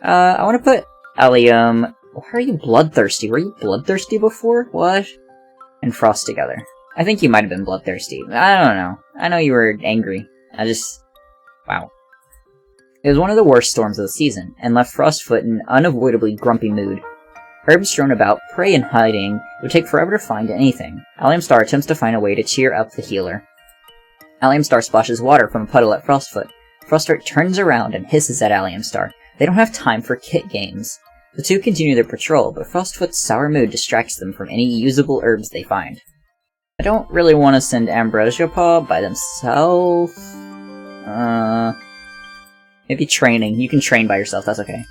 I want to put Allium... Why are you bloodthirsty? Were you bloodthirsty before? What? And Frost together. I think you might have been bloodthirsty. I don't know. I know you were angry. Wow. It was one of the worst storms of the season, and left Frostfoot in an unavoidably grumpy mood. Herbs strewn about, prey in hiding, it would take forever to find anything. Allium Star attempts to find a way to cheer up the healer. Allium Star splashes water from a puddle at Frostfoot. Frostfoot turns around and hisses at Allium Star. They don't have time for kit games. The two continue their patrol, but Frostfoot's sour mood distracts them from any usable herbs they find. I don't really want to send Ambrosia Paw by themselves. Maybe training. You can train by yourself, that's okay.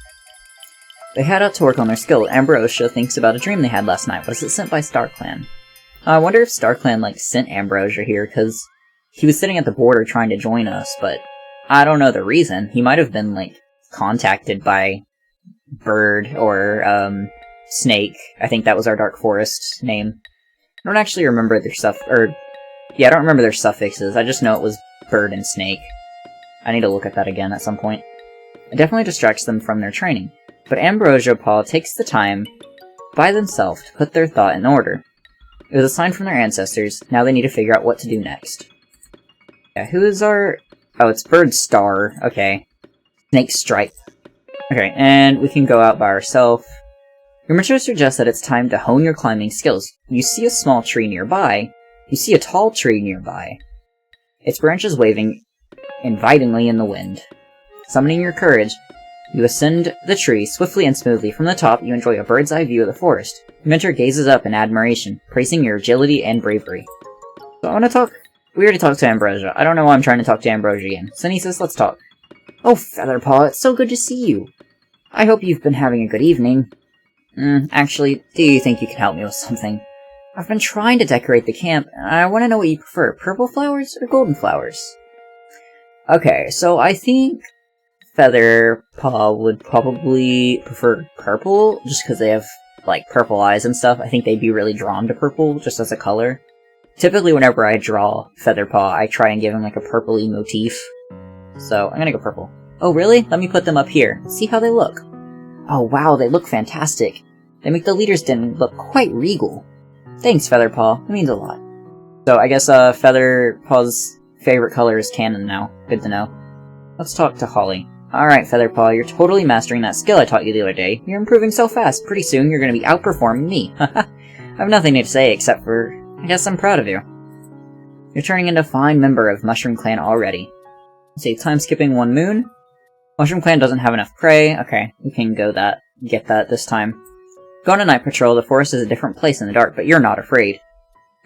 They head out to work on their skill. Ambrosia thinks about a dream they had last night. Was it sent by StarClan? I wonder if StarClan, sent Ambrosia here, because he was sitting at the border trying to join us, but I don't know the reason. He might have been, contacted by Bird or, Snake. I think that was our Dark Forest name. I don't actually remember their I don't remember their suffixes. I just know it was Bird and Snake. I need to look at that again at some point. It definitely distracts them from their training. But Ambrosia Paw takes the time by themselves to put their thought in order. It was a sign from their ancestors, now they need to figure out what to do next. Yeah, who is our... Oh, it's Bird Star. Okay. Snake Stripe. Okay, and we can go out by ourselves. Your mentor suggests that it's time to hone your climbing skills. You see a small tree nearby. You see a tall tree nearby. Its branches waving invitingly in the wind. Summoning your courage, you ascend the tree swiftly and smoothly. From the top, you enjoy a bird's eye view of the forest. Your mentor gazes up in admiration, praising your agility and bravery. So I want to talk... We already talked to Ambrosia. I don't know why I'm trying to talk to Ambrosia again. Sunny says, let's talk. Oh, Featherpaw, it's so good to see you. I hope you've been having a good evening. Actually, do you think you can help me with something? I've been trying to decorate the camp, and I want to know what you prefer, purple flowers or golden flowers? Okay, so I think Featherpaw would probably prefer purple, just because they have, purple eyes and stuff. I think they'd be really drawn to purple, just as a color. Typically, whenever I draw Featherpaw, I try and give him, a purpley motif. So, I'm gonna go purple. Oh, really? Let me put them up here. See how they look. Oh, wow, they look fantastic. They make the leader's den look quite regal. Thanks, Featherpaw. It means a lot. So, I guess, Featherpaw's favorite color is canon now. Good to know. Let's talk to Holly. Alright, Featherpaw, you're totally mastering that skill I taught you the other day. You're improving so fast, pretty soon you're gonna be outperforming me. I have nothing to say except for, I guess I'm proud of you. You're turning into a fine member of MushroomClan already. Say, time skipping 1 moon. MushroomClan doesn't have enough prey. Okay, we can get that this time. Go on a night patrol. The forest is a different place in the dark, but you're not afraid.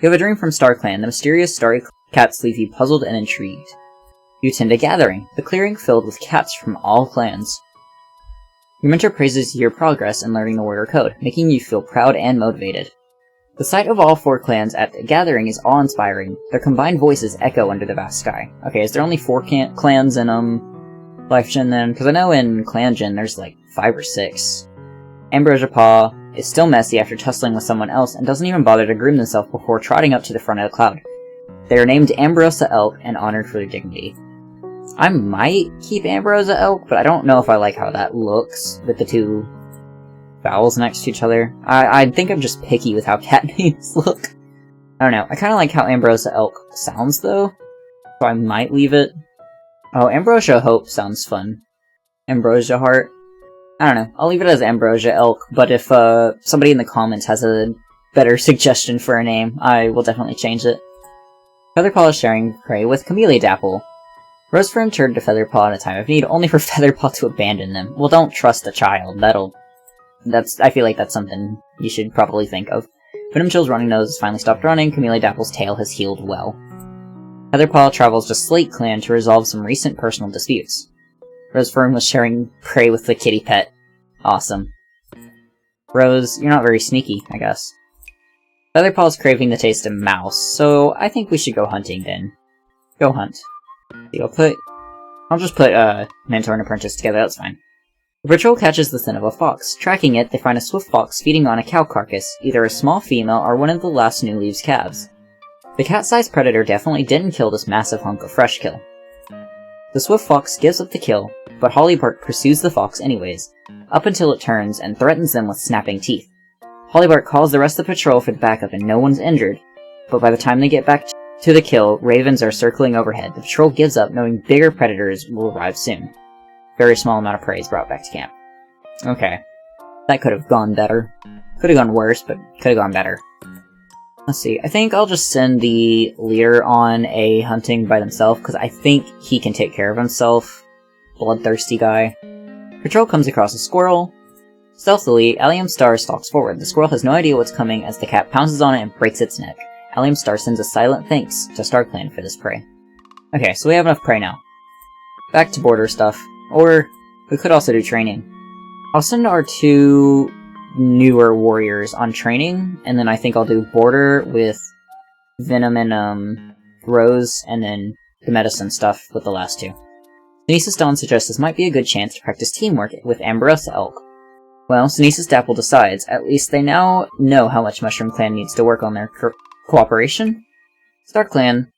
You have a dream from StarClan. The mysterious starry cats leave you puzzled and intrigued. You attend a gathering, the clearing filled with cats from all clans. Your mentor praises your progress in learning the warrior code, making you feel proud and motivated. The sight of all 4 clans at the gathering is awe-inspiring. Their combined voices echo under the vast sky. Okay, is there only 4 clans in, LifeGen then? Because I know in ClanGen there's 5 or 6. Ambrosia Paw is still messy after tussling with someone else and doesn't even bother to groom themselves before trotting up to the front of the cloud. They are named Ambrosia Elk and honored for their dignity. I might keep Ambrosia Elk, but I don't know if I like how that looks with the 2 vowels next to each other. I think I'm just picky with how cat names look. I don't know. I kind of like how Ambrosia Elk sounds, though, so I might leave it. Oh, Ambrosia Hope sounds fun. Ambrosia Heart. I don't know. I'll leave it as Ambrosia Elk, but if somebody in the comments has a better suggestion for a name, I will definitely change it. Featherpaw is sharing prey with Camellia Dapple. Rosefern turned to Featherpaw in a time of need, only for Featherpaw to abandon them. Well, don't trust a child. I feel like that's something you should probably think of. Venomchill's running nose has finally stopped running. Camellia Dapple's tail has healed well. Featherpaw travels to Slate Clan to resolve some recent personal disputes. Rosefern was sharing prey with the kitty pet. Awesome. Rose, you're not very sneaky, I guess. Featherpaw's craving the taste of mouse, so I think we should go hunting then. Go hunt. I'll just put Mentor and Apprentice together, that's fine. The patrol catches the scent of a fox. Tracking it, they find a swift fox feeding on a cow carcass, either a small female or one of the last new leaves' calves. The cat-sized predator definitely didn't kill this massive hunk of fresh kill. The swift fox gives up the kill, but Hollybark pursues the fox anyways, up until it turns and threatens them with snapping teeth. Hollybark calls the rest of the patrol for the backup and no one's injured, but by the time they get back to the kill, ravens are circling overhead. The patrol gives up, knowing bigger predators will arrive soon. Very small amount of prey is brought back to camp. Okay. That could have gone better. Could have gone worse, but could have gone better. Let's see, I think I'll just send the leader on a hunting by themselves, because I think he can take care of himself. Bloodthirsty guy. Patrol comes across a squirrel. Stealthily, Allium Star stalks forward. The squirrel has no idea what's coming as the cat pounces on it and breaks its neck. Allium Star sends a silent thanks to StarClan for this prey. Okay, so we have enough prey now. Back to border stuff. Or, we could also do training. I'll send our 2 newer warriors on training, and then I think I'll do border with Venom and Rose, and then the medicine stuff with the last 2. Sneezus Dawn suggests this might be a good chance to practice teamwork with Amberosa Elk. Well, Sneezus Dapple decides, at least they now know how much MushroomClan needs to work on their cooperation. StarClan,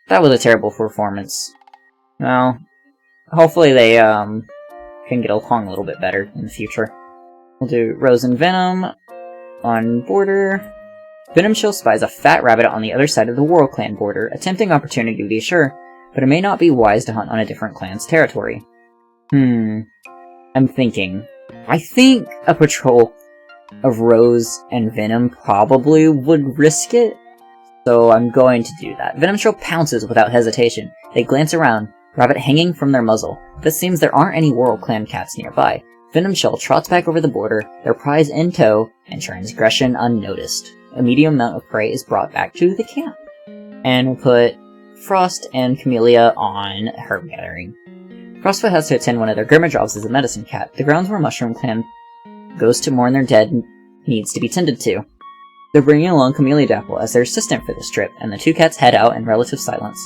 that was a terrible performance. Well, hopefully they can get along a little bit better in the future. We'll do Rose and Venom on border. Venom Chill spies a fat rabbit on the other side of the World Clan border, a tempting opportunity to be sure, but it may not be wise to hunt on a different clan's territory. I'm thinking. I think a patrol of Rose and Venom probably would risk it, so I'm going to do that. Venom Chill pounces without hesitation. They glance around, rabbit hanging from their muzzle. This seems there aren't any World Clan cats nearby. Venom Chill trots back over the border, their prize in tow, and transgression unnoticed. A medium amount of prey is brought back to the camp. And we'll put Frost and Camellia on herb gathering. Frostfoot has to attend one of their Grimmer jobs as a medicine cat. The grounds where MushroomClan goes to mourn their dead needs to be tended to. They're bringing along Camellia Dapple as their assistant for this trip, and the 2 cats head out in relative silence.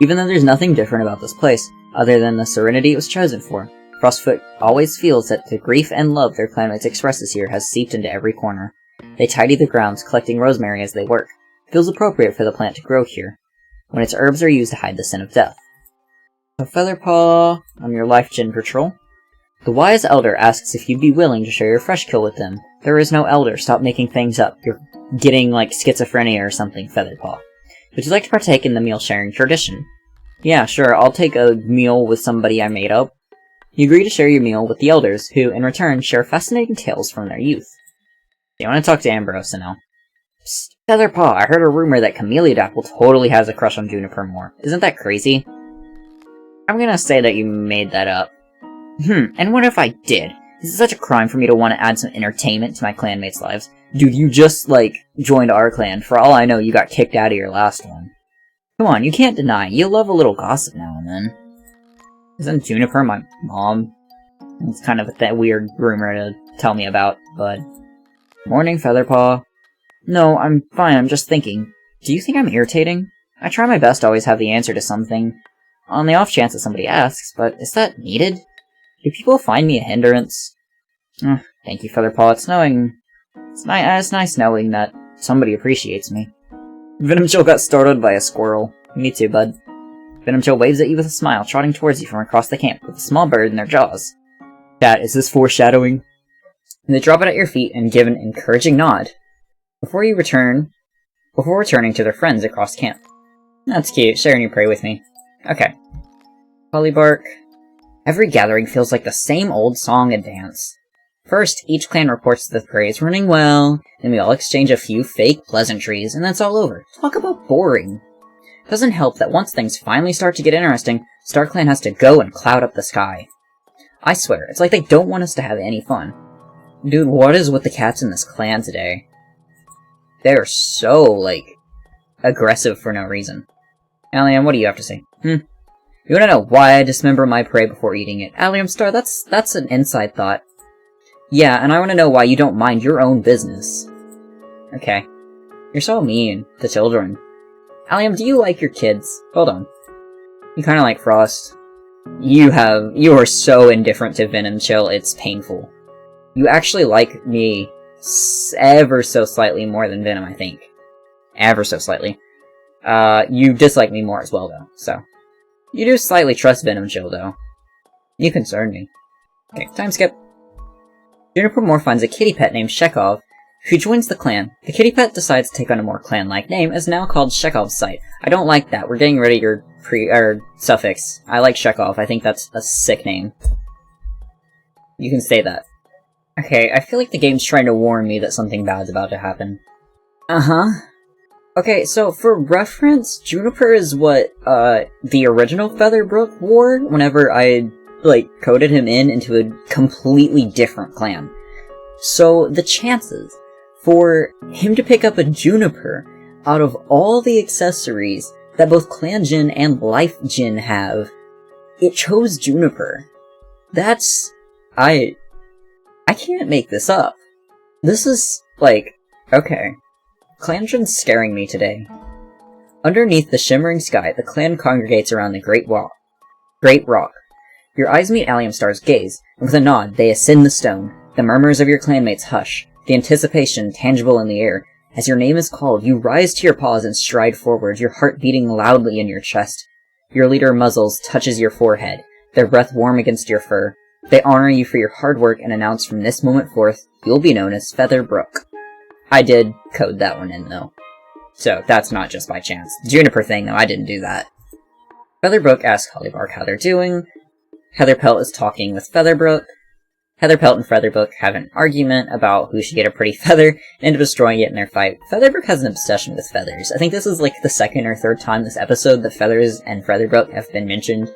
Even though there's nothing different about this place, other than the serenity it was chosen for, Frostfoot always feels that the grief and love their clanmates expresses here has seeped into every corner. They tidy the grounds, collecting rosemary as they work. It feels appropriate for the plant to grow here, when its herbs are used to hide the sin of death. So Featherpaw, on your LifeGen patrol. The wise elder asks if you'd be willing to share your fresh kill with them. There is no elder, stop making things up. You're getting, like, schizophrenia or something, Featherpaw. Would you like to partake in the meal-sharing tradition? Yeah, sure, I'll take a meal with somebody I made up. You agree to share your meal with the elders, who, in return, share fascinating tales from their youth. You want to talk to Amberosa now. Psst, Featherpaw, I heard a rumor that Camellia Dapple totally has a crush on Juniper Moore. Isn't that crazy? I'm gonna say that you made that up. And what if I did? Is it such a crime for me to want to add some entertainment to my clanmates' lives? Dude, you just, like, joined our clan. For all I know, you got kicked out of your last one. Come on, you can't deny. You love a little gossip now and then. Isn't Juniper my mom? It's kind of a weird rumor to tell me about, but... Morning, Featherpaw. No, I'm fine, I'm just thinking. Do you think I'm irritating? I try my best to always have the answer to something, on the off chance that somebody asks, but is that needed? Do people find me a hindrance? Thank you, Featherpaw. It's nice knowing that somebody appreciates me. Venomchill got startled by a squirrel. Me too, bud. Venomchill waves at you with a smile, trotting towards you from across the camp with a small bird in their jaws. Chat, is this foreshadowing? And they drop it at your feet and give an encouraging nod before returning to their friends across camp. That's cute, sharing your prey with me. Okay. Hollybark. Every gathering feels like the same old song and dance. First, each clan reports that the prey is running well, then we all exchange a few fake pleasantries, and that's all over. Talk about boring. Doesn't help that once things finally start to get interesting, StarClan has to go and cloud up the sky. I swear, it's like they don't want us to have any fun. Dude, what is with the cats in this clan today? They're so, like, aggressive for no reason. Allium, what do you have to say? You wanna know why I dismember my prey before eating it? Allium Star, that's an inside thought. Yeah, and I wanna know why you don't mind your own business. Okay. You're so mean to children. Allium, do you like your kids? Hold on. You kinda like Frost. You are so indifferent to Venomchill, it's painful. You actually like me ever so slightly more than Venom, I think. Ever so slightly. You dislike me more as well, though, so. You do slightly trust Venom Chill, though. You concern me. Okay, time skip. Juniper Moore finds a kitty pet named Chekhov, who joins the clan. The kitty pet decides to take on a more clan-like name, is now called Chekhov's Sight. I don't like that. We're getting rid of your suffix. I like Chekhov. I think that's a sick name. You can say that. Okay, I feel like the game's trying to warn me that something bad's about to happen. Uh-huh. Okay, so for reference, Juniper is what, the original Featherbrook wore whenever I, coded him into a completely different clan. So, the chances for him to pick up a Juniper out of all the accessories that both ClanGen and LifeGen have, it chose Juniper. That's... I can't make this up. This is, okay. ClanGen's scaring me today. Underneath the shimmering sky, the clan congregates around the Great Rock. Your eyes meet Alliumstar's gaze, and with a nod, they ascend the stone. The murmurs of your clanmates hush, the anticipation tangible in the air. As your name is called, you rise to your paws and stride forward, your heart beating loudly in your chest. Your leader muzzles touches your forehead, their breath warm against your fur. They honor you for your hard work and announce from this moment forth, you'll be known as Featherbrook. I did code that one in, though. So, that's not just by chance. The Juniper thing, though, I didn't do that. Featherbrook asks Hollybark how they're doing. Heatherpelt is talking with Featherbrook. Heatherpelt and Featherbrook have an argument about who should get a pretty feather, and end up destroying it in their fight. Featherbrook has an obsession with feathers. I think this is the second or third time this episode that feathers and Featherbrook have been mentioned.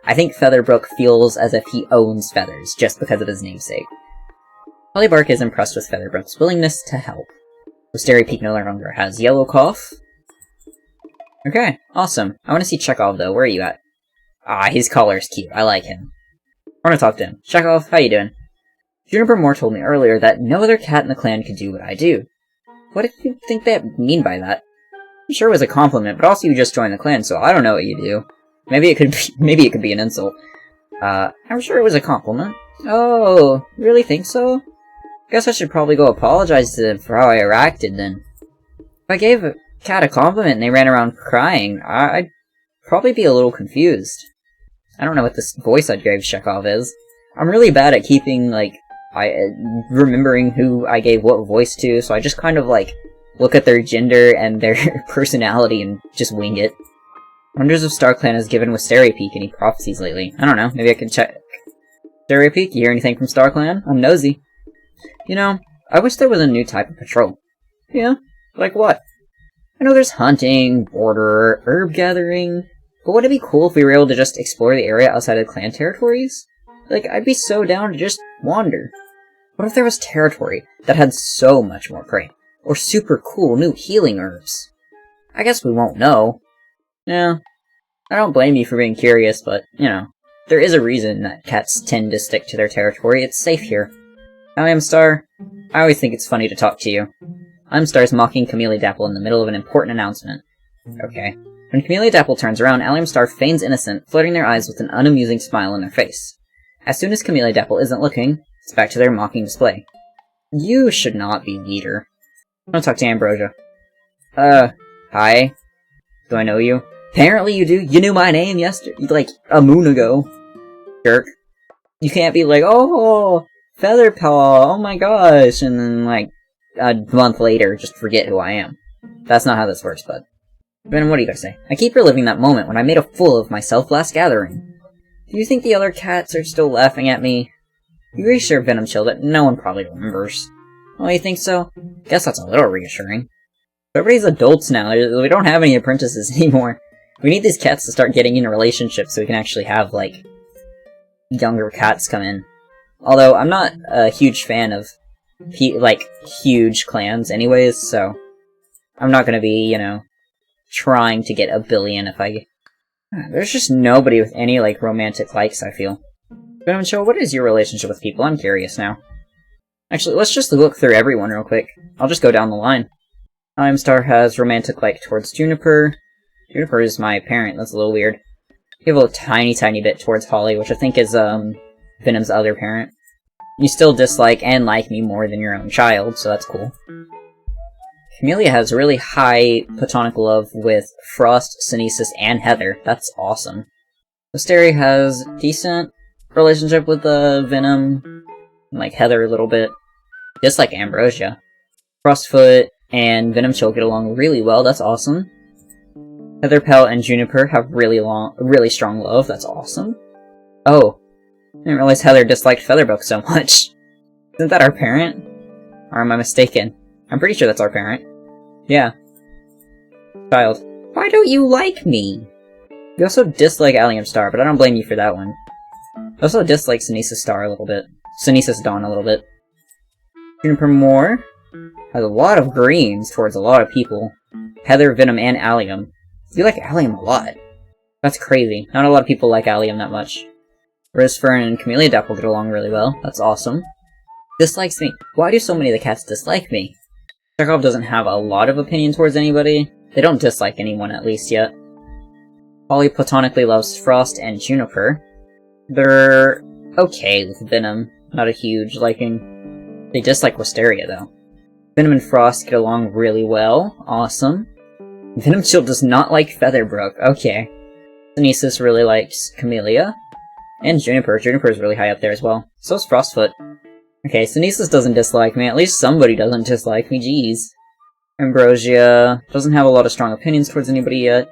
I think Featherbrook feels as if he owns feathers, just because of his namesake. Hollybark is impressed with Featherbrook's willingness to help. Wisteria Peak no longer has yellow cough. Okay, awesome. I want to see Chekhov, though. Where are you at? Ah, his collar's cute. I like him. I want to talk to him. Chekhov, how you doing? Juniper Moore told me earlier that no other cat in the clan could do what I do. What do you think they mean by that? I'm sure it was a compliment, but also you just joined the clan, so I don't know what you do. Maybe it could be an insult. I'm sure it was a compliment. Oh, really think so? Guess I should probably go apologize to them for how I reacted then. If I gave a cat a compliment and they ran around crying, I'd probably be a little confused. I don't know what this voice I gave Chekhov is. I'm really bad at keeping, remembering who I gave what voice to, so I just kind of, look at their gender and their personality and just wing it. Wonders if StarClan has given Wisteria Peak any prophecies lately. I don't know, maybe I can check. Wisteria Peak, you hear anything from StarClan? I'm nosy. You know, I wish there was a new type of patrol. Yeah? Like what? I know there's hunting, border, herb gathering, but would it be cool if we were able to just explore the area outside of clan territories? I'd be so down to just wander. What if there was territory that had so much more prey? Or super cool new healing herbs? I guess we won't know. Yeah, I don't blame you for being curious, but, there is a reason that cats tend to stick to their territory. It's safe here. Alliumstar, I always think it's funny to talk to you. Alliumstar's mocking Camellia Dapple in the middle of an important announcement. Okay. When Camellia Dapple turns around, Alliumstar feigns innocent, flirting their eyes with an unamusing smile on their face. As soon as Camellia Dapple isn't looking, it's back to their mocking display. You should not be leader. I want to talk to Ambrosia. Hi? Do I know you? Apparently you do. You knew my name yesterday, a moon ago. Jerk. You can't be oh, Featherpaw, oh my gosh, and then, a month later, just forget who I am. That's not how this works, bud. Venom, what do you guys say? I keep reliving that moment when I made a fool of myself last gathering. Do you think the other cats are still laughing at me? You reassure Venom Chill that no one probably remembers. Oh, you think so? Guess that's a little reassuring. Everybody's adults now, we don't have any apprentices anymore. We need these cats to start getting into relationships so we can actually have, younger cats come in. Although, I'm not a huge fan of, huge clans anyways, so I'm not gonna be, trying to get a billion if I... There's just nobody with any, romantic likes, I feel. Venom Chill, what is your relationship with people? I'm curious now. Actually, let's just look through everyone real quick. I'll just go down the line. Alliumstar has romantic like towards Juniper. Juniper is my parent, that's a little weird. You have a tiny bit towards Holly, which I think is, Venom's other parent. You still dislike and like me more than your own child, so that's cool. Camellia has really high platonic love with Frost, Synesis, and Heather. That's awesome. Wisteria has decent relationship with Venom, like Heather a little bit. Just like Ambrosia. Frostfoot and Venom Chill get along really well, that's awesome. Heatherpelt and Juniper have really strong love, that's awesome. Oh, I didn't realize Heather disliked Featherbrook so much. Isn't that our parent? Or am I mistaken? I'm pretty sure that's our parent. Yeah. Child. Why don't you like me? You also dislike Allium Star, but I don't blame you for that one. I also dislike Sunesis Star a little bit. Sunesis Dawn a little bit. Juniper Moore has a lot of greens towards a lot of people. Heather, Venom, and Allium. You like Allium a lot. That's crazy. Not a lot of people like Allium that much. Rosefern and Camellia Dapple get along really well. That's awesome. Dislikes me. Why do so many of the cats dislike me? Chekhov doesn't have a lot of opinion towards anybody. They don't dislike anyone, at least yet. Holly platonically loves Frost and Juniper. They're okay with Venom. Not a huge liking. They dislike Wisteria, though. Venom and Frost get along really well. Awesome. Venom Chill does not like Featherbrook. Okay. Sunesis really likes Camellia. And Juniper. Juniper's really high up there as well. So's Frostfoot. Okay, Sunesis doesn't dislike me. At least somebody doesn't dislike me. Jeez. Ambrosia doesn't have a lot of strong opinions towards anybody yet.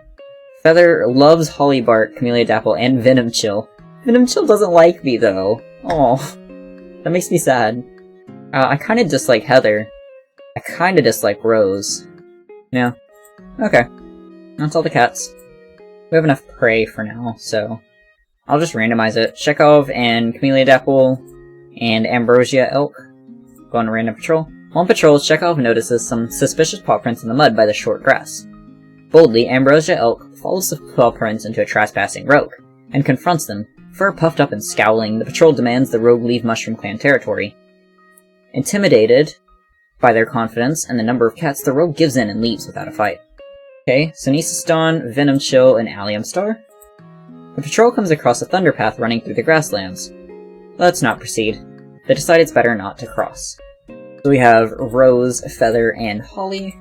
Feather loves Holly Bart, Camellia Dapple, and Venom Chill. Venom Chill doesn't like me, though. Aw. That makes me sad. I kinda dislike Heather. I kinda dislike Rose. Yeah. Okay. That's all the cats. We have enough prey for now, so I'll just randomize it. Chekhov and Camellia Dapple and Ambrosia Elk go on a random patrol. While on patrol, Chekhov notices some suspicious paw prints in the mud by the short grass. Boldly, Ambrosia Elk follows the paw prints into a trespassing rogue, and confronts them. Fur puffed up and scowling, the patrol demands the rogue leave MushroomClan territory. Intimidated by their confidence and the number of cats, the rogue gives in and leaves without a fight. Okay, Sunesis Dawn, Venom Chill, and Allium Star. The patrol comes across a thunder path running through the grasslands. Let's not proceed. They decide it's better not to cross. So we have Rose, Feather, and Holly.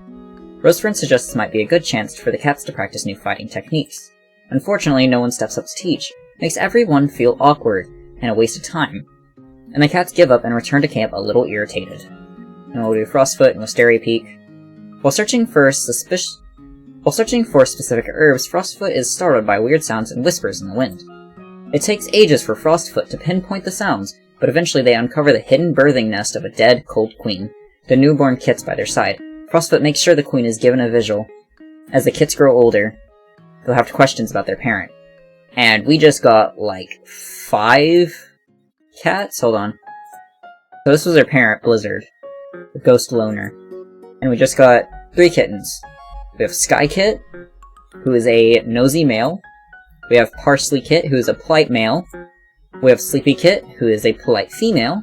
Rosefern suggests this might be a good chance for the cats to practice new fighting techniques. Unfortunately, no one steps up to teach. It makes everyone feel awkward, and a waste of time. And the cats give up and return to camp a little irritated. And we'll do Frostfoot and Wisteria Peak. While searching for specific herbs, Frostfoot is startled by weird sounds and whispers in the wind. It takes ages for Frostfoot to pinpoint the sounds, but eventually they uncover the hidden birthing nest of a dead, cold queen. The newborn kits by their side. Frostfoot makes sure the queen is given a vigil. As the kits grow older, they'll have questions about their parent. And we just got, like, 5 cats? Hold on. So this was their parent, Blizzard. The ghost loner. And we just got 3 kittens. We have Sky Kit, who is a nosy male. We have Parsley Kit, who is a polite male. We have Sleepy Kit, who is a polite female.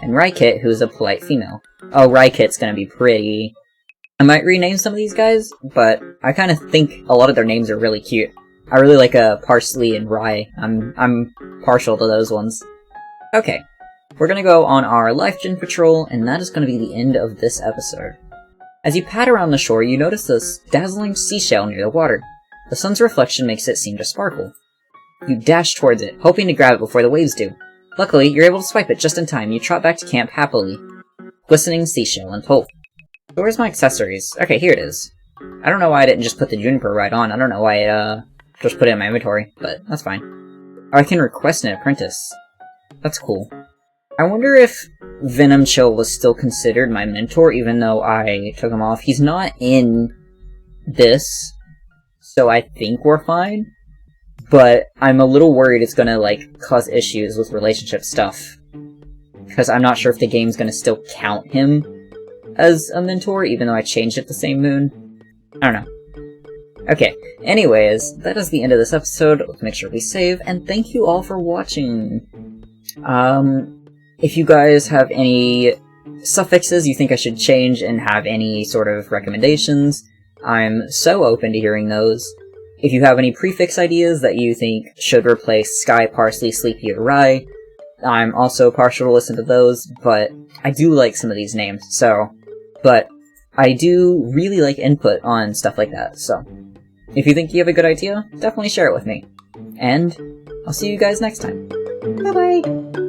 And Rye Kit, who is a polite female. Oh, Rye Kit's gonna be pretty. I might rename some of these guys, but I kind of think a lot of their names are really cute. I really like Parsley and Rye. I'm partial to those ones. Okay, we're gonna go on our LifeGen patrol, and that is gonna be the end of this episode. As you pad around the shore, you notice this dazzling seashell near the water. The sun's reflection makes it seem to sparkle. You dash towards it, hoping to grab it before the waves do. Luckily, you're able to swipe it just in time. You trot back to camp happily. Glistening seashell and pulp. So where's my accessories? Okay, here it is. I don't know why I didn't just put the Juniper right on. I don't know why I just put it in my inventory, but that's fine. Oh, I can request an apprentice. That's cool. I wonder if Venom Chill was still considered my mentor, even though I took him off. He's not in this, so I think we're fine. But I'm a little worried it's gonna, like, cause issues with relationship stuff. Because I'm not sure if the game's gonna still count him as a mentor, even though I changed it the same moon. I don't know. Okay, anyways, that is the end of this episode. Let's make sure we save, and thank you all for watching. If you guys have any suffixes you think I should change and have any sort of recommendations, I'm so open to hearing those. If you have any prefix ideas that you think should replace Sky, Parsley, Sleepy, or Rye, I'm also partial to listen to those, but I do like some of these names, so... But I do really like input on stuff like that, so... If you think you have a good idea, definitely share it with me. And I'll see you guys next time. Bye-bye.